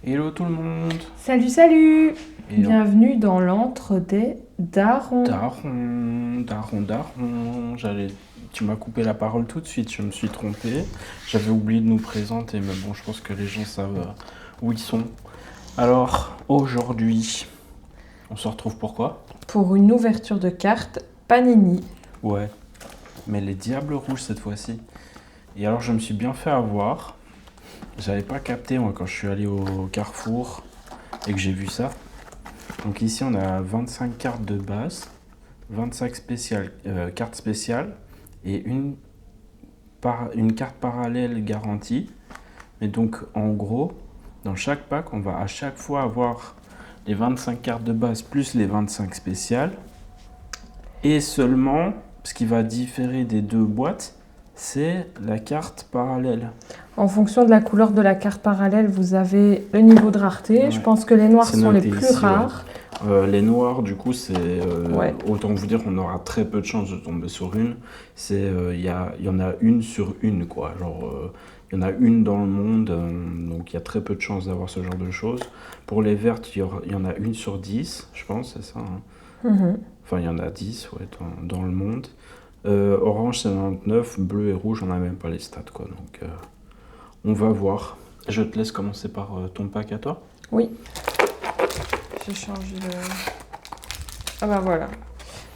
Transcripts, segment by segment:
Hello tout le monde. Salut, salut! Et Bienvenue dans l'antre des darons. daron. Tu m'as coupé la parole tout de suite, je me suis trompé. J'avais oublié de nous présenter, mais bon, je pense que les gens savent où ils sont. Alors, aujourd'hui, on se retrouve pourquoi? Pour une ouverture de carte Panini. Ouais, mais les diables rouges cette fois-ci. Et alors, je me suis bien fait avoir. J'avais pas capté, moi, quand je suis allé au Carrefour et que j'ai vu ça. Donc ici, on a 25 cartes de base, 25 cartes spéciales et une carte parallèle garantie. Et donc, en gros, dans chaque pack, on va à chaque fois avoir les 25 cartes de base plus les 25 spéciales. Et seulement, ce qui va différer des deux boîtes, c'est la carte parallèle. En fonction de la couleur de la carte parallèle, vous avez le niveau de rareté. Ouais. Je pense que les noirs C'est sont les noté plus ici, ouais. rares. Les noirs, du coup, c'est Ouais. autant vous dire qu'on aura très peu de chances de tomber sur une. Il y en a une sur une, quoi. Genre, il y en a une dans le monde, donc il y a très peu de chances d'avoir ce genre de choses. Pour les vertes, il y en a une sur 10, je pense, c'est ça, hein. Mhm. Enfin, il y en a 10, ouais, dans le monde. Orange, c'est 99, bleu et rouge, on n'a même pas les stats, quoi. Donc, on va voir. Je te laisse commencer par ton pack à toi. Oui. J'ai changé de... Ah bah voilà.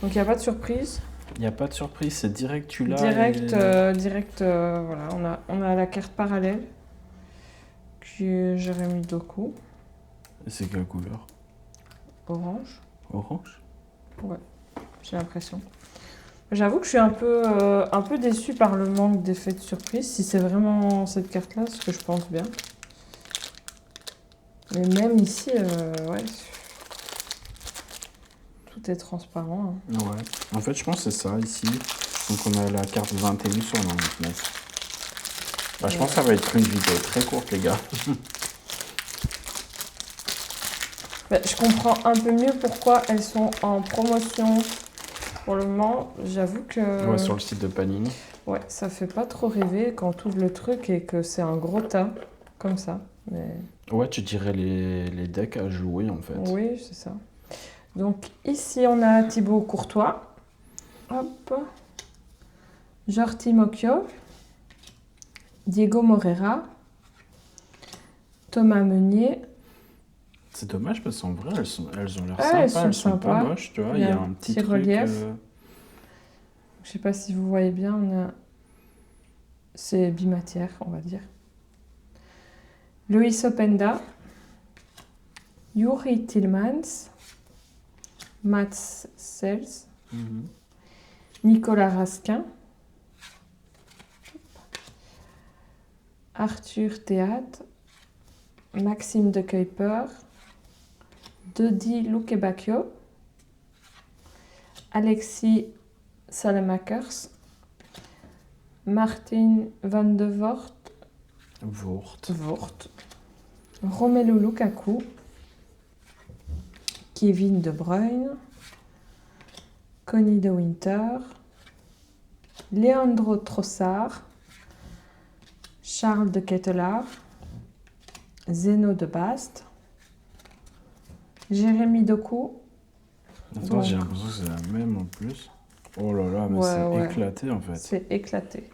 Donc il n'y a pas de surprise. Il n'y a pas de surprise, c'est direct, tu l'as. Voilà. On a la carte parallèle qui est Jérémy Doku, C'est quelle couleur? orange. Orange? Ouais, j'ai l'impression. J'avoue que je suis un peu déçue par le manque d'effet de surprise, si c'est vraiment cette carte-là, ce que je pense bien. Mais même ici, ouais, tout est transparent, hein. Ouais. En fait, je pense que c'est ça ici. Donc, on a la carte 21 sur 99. Bah, je pense que ça va être une vidéo très courte, les gars. Bah, je comprends un peu mieux pourquoi elles sont en promotion pour le moment. J'avoue que Ouais, sur le site de Panini. ouais, ça fait pas trop rêver quand tu ouvres le truc et que c'est un gros tas, comme ça. Mais Ouais, tu dirais les decks à jouer, en fait. oui, c'est ça. Donc ici, on a Thibaut Courtois. Hop. Jordi Mokio. Diego Moreira. Thomas Meunier. C'est dommage parce qu'en vrai, elles ont l'air Ah, sympas. elles sont Elles sont pas sympas. moches, tu vois. Il Il y y a a un un petit petit truc. relief. Je sais pas si vous voyez bien, c'est bimatière, on va dire. Luis Openda. Yuri Tillmans. Mats Sels. Mhm. Nicolas Raskin. Arthur Théâtre. Maxime de Kuyper. Dodi Lukebakio. Alexis Salamakers. Martin van de Voort. Romelu Lukaku. Kevin De Bruyne. Connie De Winter. Leandro Trossard. Charles de Ketelaar. Zeno de Bast. Jérémy Doku. Attends, Donc, j'ai l'impression que c'est la même en plus. Oh là là, mais ouais, c'est ouais. éclaté en fait. C'est éclaté.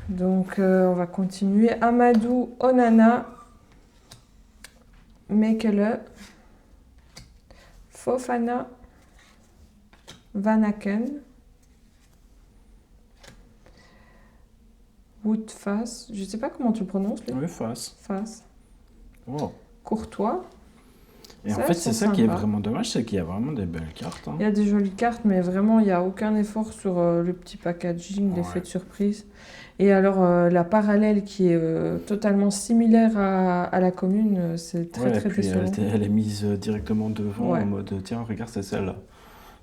Donc, on va continuer. Amadou Onana. Mekele. Fofana. Van Aken. Woodface. Je sais pas comment tu le prononces, lui. Oui, face. Face. Wow. Courtois. Et en Ça, fait, elles c'est sont ça qui est sympas. vraiment dommage, c'est qu'il y a vraiment des belles cartes, hein. Il y a des jolies cartes, mais vraiment, il n'y a aucun effort sur le petit packaging, l'effet Ouais. de surprise. Et alors, la parallèle qui est totalement similaire à la commune, c'est très, Ouais, et très puis décevant. elle est mise directement devant Ouais. en mode tiens, regarde, c'est celle-là.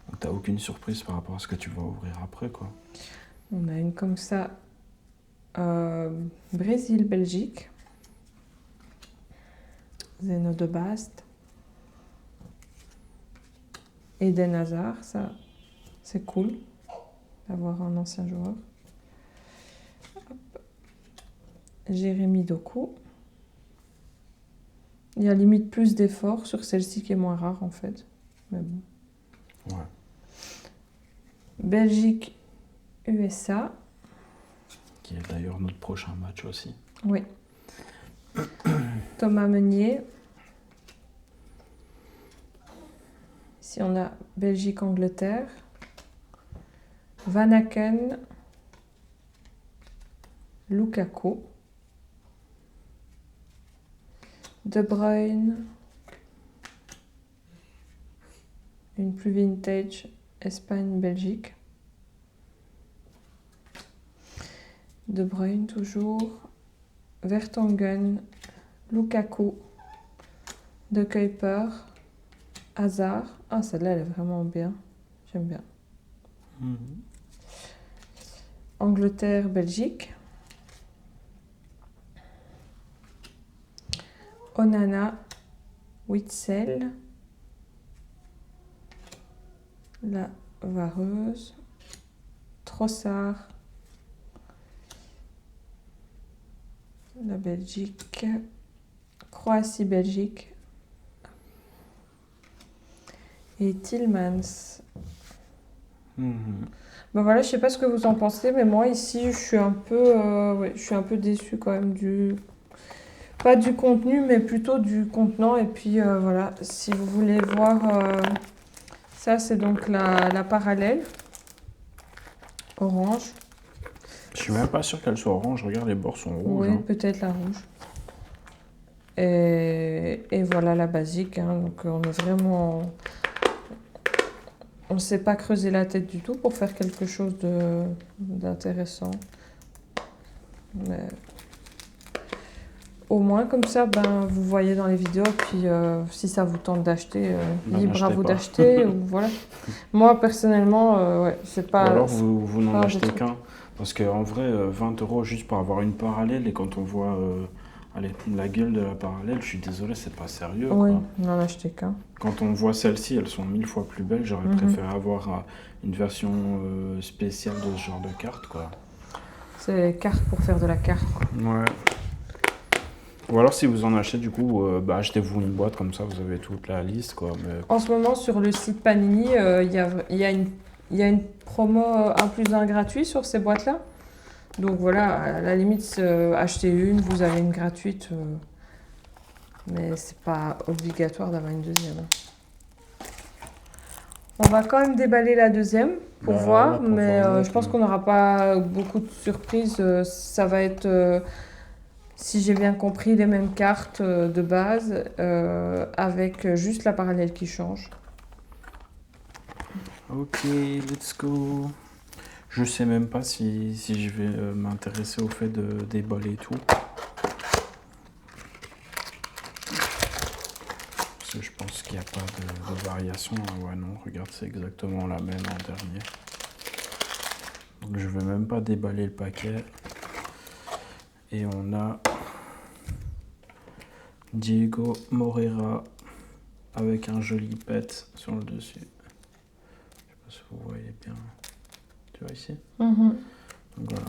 Donc t'as aucune surprise par rapport à ce que tu vas ouvrir après, quoi. On a une comme ça, Brésil-Belgique. Zeno de Bast. Eden Hazard, ça, c'est cool d'avoir un ancien joueur. Hop. Jérémy Doku. Il y a limite plus d'efforts sur celle-ci qui est moins rare en fait. Mais bon. Ouais. Belgique, USA. Qui est d'ailleurs notre prochain match aussi. Oui. Thomas Meunier. Ici, on a Belgique-Angleterre. Van Aken. Lukaku. De Bruyne. Une plus vintage. Espagne-Belgique. De Bruyne toujours. Vertonghen. Lukaku. De Kuiper. Hazard. Ah, celle-là, elle est vraiment bien. J'aime bien. Angleterre-Belgique. Onana. Witsel. La Vareuse. Trossard. La Belgique. Croatie-Belgique. Et Tillmans. Ben voilà, je sais pas ce que vous en pensez, mais moi ici, je suis un peu déçue quand même pas du contenu, mais plutôt du contenant. Et puis voilà, si vous voulez voir, ça c'est donc la parallèle orange. Je suis même pas sûr qu'elle soit orange. Regarde, les bords sont rouges. Oui, hein. peut-être la rouge. Et voilà la basique. Hein, donc on est vraiment... On ne s'est pas creusé la tête du tout pour faire quelque chose d'intéressant. Mais au moins comme ça, ben, vous voyez dans les vidéos. Puis si ça vous tente d'acheter, libre à vous d'acheter. Ou voilà. Moi personnellement, ouais, c'est pas... Ou alors vous n'en pas achetez qu'un. Parce qu'en vrai, 20 € juste pour avoir une parallèle. Et quand on voit allez, la gueule de la parallèle, je suis désolé, c'est pas sérieux. Oui, Quoi. n'en achetez qu'un. Quand on voit celles-ci, elles sont 1000 fois plus belles. J'aurais préféré avoir une version spéciale de ce genre de carte, quoi. C'est les cartes pour faire de la carte. Quoi. Ouais. Ou alors si vous en achetez, du coup, achetez-vous une boîte, comme ça vous avez toute la liste, quoi. Mais... En ce moment, sur le site Panini, il y a une promo 1+1 gratuit sur ces boîtes-là. Donc voilà, à la limite, achetez une, vous avez une gratuite. Mais c'est pas obligatoire d'avoir une deuxième. On va quand même déballer la deuxième pour voir, mais je pense qu'on n'aura pas beaucoup de surprises. Ça va être, si j'ai bien compris, les mêmes cartes de base, avec juste la parallèle qui change. Ok, let's go. Je sais même pas si je vais m'intéresser au fait de déballer tout. Parce que je pense qu'il n'y a pas de variation. Ah ouais, non, regarde, c'est exactement la même en dernier. Donc je vais même pas déballer le paquet. Et on a Diego Moreira avec un joli pet sur le dessus. Je sais pas si vous voyez bien. Tu vois ici? Donc voilà.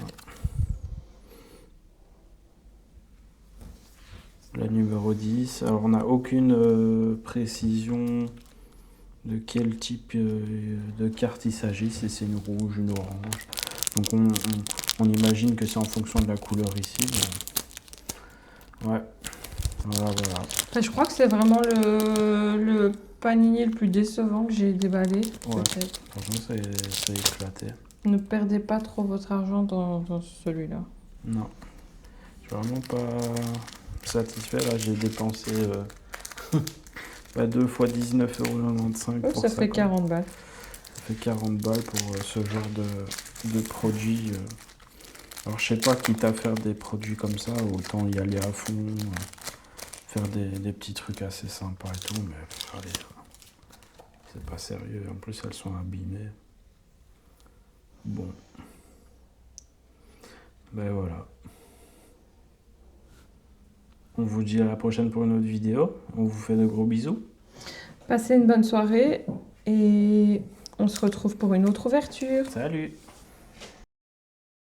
La numéro 10. Alors on n'a aucune précision de quel type de carte il s'agit, si c'est une rouge, une orange. Donc on imagine que c'est en fonction de la couleur ici. Mais... ouais, voilà. Enfin, je crois que c'est vraiment le Panini le plus décevant que j'ai déballé. Ouais, franchement c'est éclaté. Ne perdez pas trop votre argent dans celui-là. Non, je suis vraiment pas satisfait. Là, j'ai dépensé 2 fois 19,95 €. Ça fait 40 balles. Ça fait 40 balles pour ce genre de produit. Alors, je sais pas, quitte à faire des produits comme ça, autant y aller à fond, faire des petits trucs assez sympas et tout, mais allez, c'est pas sérieux. En plus, elles sont abîmées. Bon. Ben voilà. On vous dit à la prochaine pour une autre vidéo. On vous fait de gros bisous. Passez une bonne soirée et on se retrouve pour une autre ouverture. Salut!